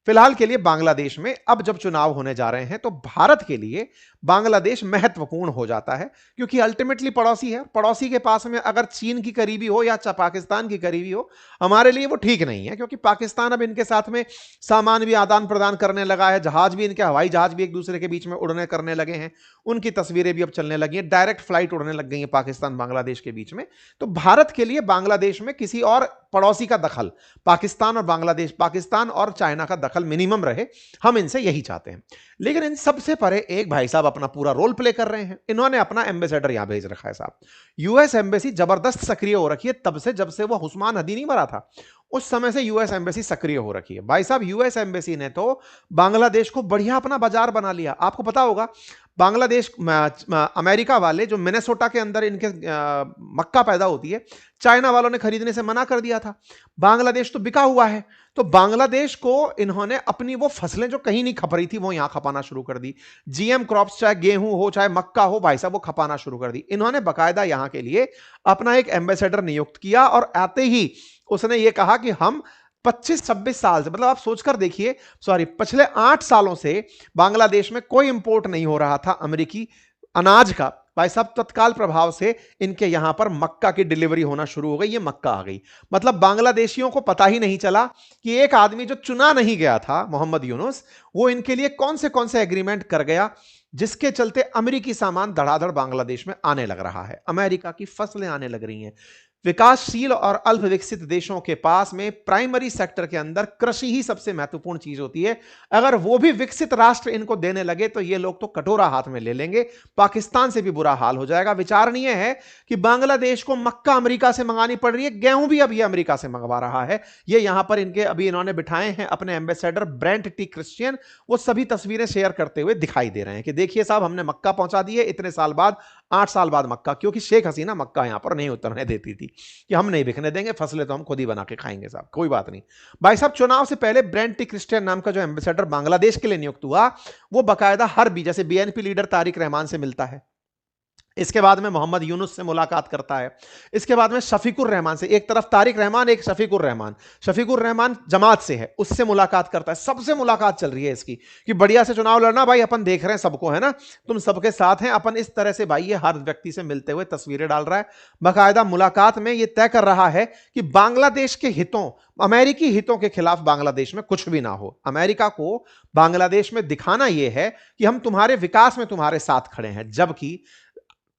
फिलहाल के लिए बांग्लादेश में अब जब चुनाव होने जा रहे हैं तो भारत के लिए बांग्लादेश महत्वपूर्ण हो जाता है, क्योंकि अल्टीमेटली पड़ोसी है। पड़ोसी के पास में अगर चीन की करीबी हो या पाकिस्तान की करीबी हो, हमारे लिए वो ठीक नहीं है, क्योंकि पाकिस्तान अब इनके साथ में सामान भी आदान प्रदान करने लगा है, जहाज भी इनके, हवाई जहाज भी एक दूसरे के बीच में उड़ने करने लगे हैं, उनकी तस्वीरें भी अब चलने लगी हैं, डायरेक्ट फ्लाइट उड़ने लग गई है पाकिस्तान बांग्लादेश के बीच में। तो भारत के लिए बांग्लादेश में किसी और पड़ोसी का दखल, पाकिस्तान और बांग्लादेश, पाकिस्तान और चाइना का दखल मिनिमम रहे, हम इनसे यही चाहते हैं। लेकिन इन सबसे परे एक भाई साहब अपना पूरा रोल प्ले कर रहे हैं, इन्होंने अपना एम्बेसडर यहां भेज रखा है साहब। यूएस एम्बेसी जबरदस्त सक्रिय हो रखी है तब से, जब से वो उस्मान हदी नहीं मरा था, उस समय से यूएस एम्बेसी सक्रिय हो रखी है भाई साहब। यूएस एम्बेसी ने तो बांग्लादेश को बढ़िया अपना बाजार बना लिया। आपको पता होगा बांग्लादेश, अमेरिका वाले जो मिनेसोटा के अंदर इनके मक्का पैदा होती है, चाइना वालों ने खरीदने से मना कर दिया था। बांग्लादेश तो बिका हुआ है, तो बांग्लादेश को इन्होंने अपनी वो फसलें जो कहीं नहीं खप रही थी वो यहां खपाना शुरू कर दी। जीएम क्रॉप्स, चाहे गेहूं हो चाहे मक्का हो, भाई साहब वो खपाना शुरू कर दी। इन्होंने बाकायदा यहां के लिए अपना एक एम्बेसडर नियुक्त किया, और आते ही उसने ये कहा कि हम 25-26 साल से, मतलब आप सोचकर देखिए, सॉरी, पिछले 8 सालों से बांग्लादेश में कोई इंपोर्ट नहीं हो रहा था अमेरिकी अनाज का। भाई साहब तत्काल प्रभाव से इनके यहां पर मक्का की डिलीवरी होना शुरू हो गई, ये मक्का आ गई। मतलब बांग्लादेशियों को पता ही नहीं चला कि एक आदमी जो चुना नहीं गया था, मोहम्मद यूनुस, वो इनके लिए कौन से एग्रीमेंट कर गया, जिसके चलते अमेरिकी सामान धड़ाधड़ बांग्लादेश में आने लग रहा है, अमेरिका की फसलें आने लग रही हैं। विकासशील और अल्प विकसित देशों के पास में प्राइमरी सेक्टर के अंदर कृषि ही सबसे महत्वपूर्ण चीज होती है। अगर वो भी विकसित राष्ट्र इनको देने लगे तो ये लोग तो कटोरा हाथ में ले लेंगे, पाकिस्तान से भी बुरा हाल हो जाएगा। विचारणीय है कि बांग्लादेश को मक्का अमेरिका से मंगानी पड़ रही है, गेहूं भी अब ये अमेरिका से मंगवा रहा है। ये यहां पर इनके अभी इन्होंने बिठाए हैं अपने एम्बेसडर ब्रेंट टी क्रिश्चियन, वो सभी तस्वीरें शेयर करते हुए दिखाई दे रहे हैं कि देखिए साहब, हमने मक्का पहुंचा दी है इतने साल बाद, 8 साल बाद मक्का, क्योंकि शेख हसीना मक्का यहां पर नहीं उतरने देती थी कि हम नहीं बिकने देंगे, फसलें तो हम खुद ही बना के खाएंगे साहब, कोई बात नहीं। भाई साहब चुनाव से पहले ब्रेंट टी क्रिस्टियन नाम का जो एम्बेसडर बांग्लादेश के लिए नियुक्त हुआ, वो बकायदा हर भी, जैसे बीएनपी लीडर तारिक रहमान से मिलता है, इसके बाद में मोहम्मद यूनुस से मुलाकात करता है, इसके बाद में शफीकुर रहमान से, एक तरफ तारिक रहमान, एक शफीकुर रहमान, शफीकुर रहमान जमात से है, उससे मुलाकात करता है। सबसे मुलाकात चल रही है इसकी कि बढ़िया से चुनाव लड़ना भाई, अपन देख रहे हैं सबको, है ना, तुम सबके साथ हैं अपन, इस तरह से भाई ये हर व्यक्ति से मिलते हुए तस्वीरें डाल रहा है। बाकायदा मुलाकात में ये तय कर रहा है कि बांग्लादेश के हितों, अमेरिकी हितों के खिलाफ बांग्लादेश में कुछ भी ना हो। अमेरिका को बांग्लादेश में दिखाना यह है कि हम तुम्हारे विकास में तुम्हारे साथ खड़े हैं, जबकि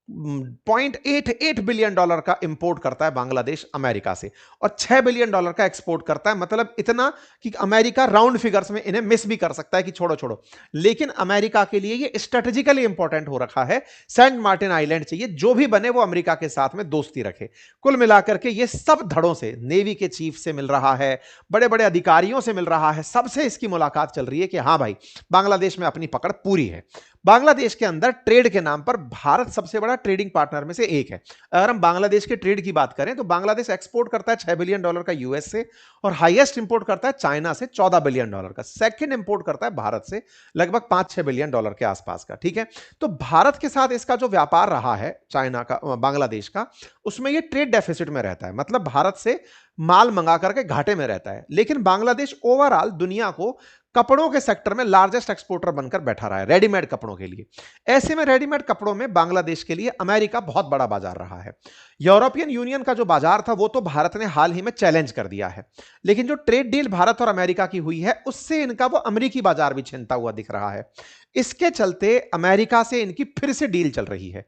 $0.88 बिलियन का इंपोर्ट करता है बांग्लादेश अमेरिका से, और $6 बिलियन का एक्सपोर्ट करता है। मतलब इतना कि अमेरिका राउंड फिगर्स में इन्हें मिस भी कर सकता है कि छोड़ो छोड़ो, लेकिन अमेरिका के लिए ये स्ट्रेटेजिकली इंपॉर्टेंट हो रखा है। सेंट मार्टिन आइलैंड चाहिए, जो भी बने वो अमेरिका के साथ में दोस्ती रखे। कुल मिलाकर के ये सब धड़ों से, नेवी के चीफ से मिल रहा है, बड़े बड़े अधिकारियों से मिल रहा है, सबसे इसकी मुलाकात चल रही है कि हाँ भाई, बांग्लादेश में अपनी पकड़ पूरी है। बांग्लादेश के अंदर ट्रेड के नाम पर भारत सबसे बड़ा ट्रेडिंग पार्टनर में से एक है। अगर हम बांग्लादेश के ट्रेड की बात करें तो बांग्लादेश एक्सपोर्ट करता है $6 बिलियन का यूएस से, और हाईएस्ट इंपोर्ट करता है चाइना से $14 बिलियन का। सेकंड इंपोर्ट करता है भारत से लगभग $5-6 बिलियन के आसपास का। ठीक है, तो भारत के साथ इसका जो व्यापार रहा है चाइना का, बांग्लादेश का, उसमें यह ट्रेड डेफिसिट में रहता है, मतलब भारत से माल मंगा करके घाटे में रहता है। लेकिन बांग्लादेश ओवरऑल दुनिया को कपड़ों के सेक्टर में लार्जेस्ट एक्सपोर्टर बनकर बैठा रहा है, रेडीमेड कपड़ों के लिए। ऐसे में रेडीमेड कपड़ों में बांग्लादेश के लिए अमेरिका बहुत बड़ा बाजार रहा है। यूरोपियन यूनियन का जो बाजार था वो तो भारत ने हाल ही में चैलेंज कर दिया है, लेकिन जो ट्रेड डील भारत और अमेरिका की हुई है उससे इनका वो अमेरिकी बाजार भी छिनता हुआ दिख रहा है। इसके चलते अमेरिका से इनकी फिर से डील चल रही है।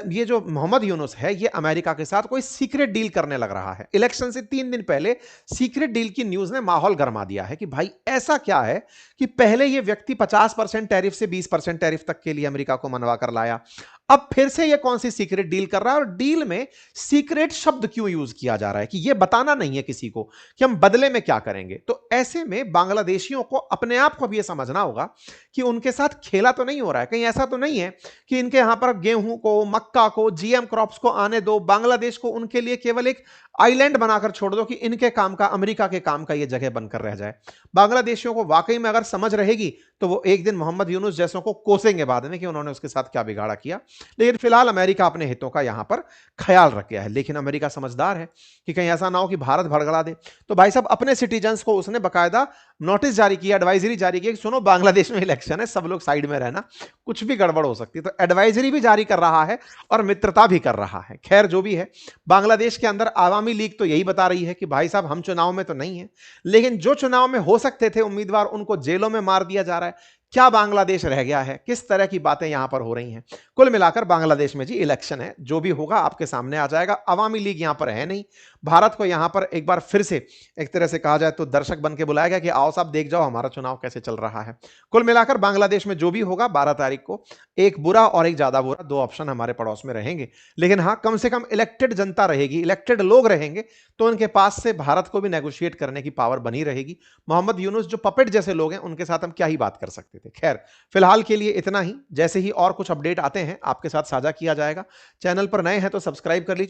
ये जो मोहम्मद यूनुस है ये अमेरिका के साथ कोई सीक्रेट डील करने लग रहा है। इलेक्शन से 3 दिन पहले सीक्रेट डील की न्यूज ने माहौल गरमा दिया है कि भाई ऐसा क्या है कि पहले ये व्यक्ति 50% टैरिफ से 20% टैरिफ तक के लिए अमेरिका को मनवा कर लाया, अब फिर से ये कौन सी सीक्रेट डील कर रहा है, और डील में सीक्रेट शब्द क्यों यूज किया जा रहा है कि ये बताना नहीं है किसी को कि हम बदले में क्या करेंगे। तो ऐसे में बांग्लादेशियों को अपने आप को भी ये समझना होगा कि उनके साथ खेला तो नहीं हो रहा है, कहीं ऐसा तो नहीं है कि इनके यहां पर गेहूं को, मक्का को, जीएम क्रॉप्स को आने दो, बांग्लादेश को उनके लिए केवल एक आइलैंड बनाकर छोड़ दो कि इनके काम का, अमेरिका के काम का ये जगह बनकर रह जाए। बांग्लादेशियों को वाकई में अगर समझ रहेगी तो वो एक दिन मोहम्मद यूनुस जैसों को कोसेंगे बाद में कि उन्होंने उसके साथ क्या बिगाड़ा किया। लेकिन फिलहाल अमेरिका अपने हितों का यहां पर ख्याल रख गया है। लेकिन अमेरिका समझदार है कि कहीं ऐसा ना हो कि भारत भड़बड़ा दे। तो भाई साहब अपने सिटीजन्स को उसने बकायदा नोटिस जारी किया, एडवाइजरी जारी की कि सुनो बांग्लादेश में इलेक्शन है, सब लोग साइड में रहना, कुछ भी गड़बड़ हो सकती है। तो एडवाइजरी भी जारी कर रहा है और मित्रता भी कर रहा है। खैर जो भी है, बांग्लादेश के अंदर आवामी लीग तो यही बता रही है कि भाई साहब हम चुनाव में तो नहीं है, लेकिन जो चुनाव में हो सकते थे उम्मीदवार उनको जेलों में मार दिया जा रहा है। क्या बांग्लादेश रह गया है? किस तरह की बातें यहां पर हो रही हैं। कुल मिलाकर बांग्लादेश में जी इलेक्शन है, जो भी होगा आपके सामने आ जाएगा। अवामी लीग यहां पर है नहीं। भारत को यहां पर एक बार फिर से एक तरह से कहा जाए तो दर्शक बन के बुलाया गया कि आओ साहब देख जाओ हमारा चुनाव कैसे चल रहा है। कुल मिलाकर बांग्लादेश में जो भी होगा 12 तारीख को, एक बुरा और एक ज्यादा बुरा, दो ऑप्शन हमारे पड़ोस में रहेंगे। लेकिन हां, कम से कम इलेक्टेड जनता रहेगी, इलेक्टेड लोग रहेंगे, तो उनके पास से भारत को भी नेगोशिएट करने की पावर बनी रहेगी। मोहम्मद यूनुस जो पपेट जैसे लोग हैं, उनके साथ हम क्या ही बात कर सकते थे। खैर फिलहाल के लिए इतना ही। जैसे ही और कुछ अपडेट आते हैं आपके साथ साझा किया जाएगा। चैनल पर नए हैं तो सब्सक्राइब कर लीजिए।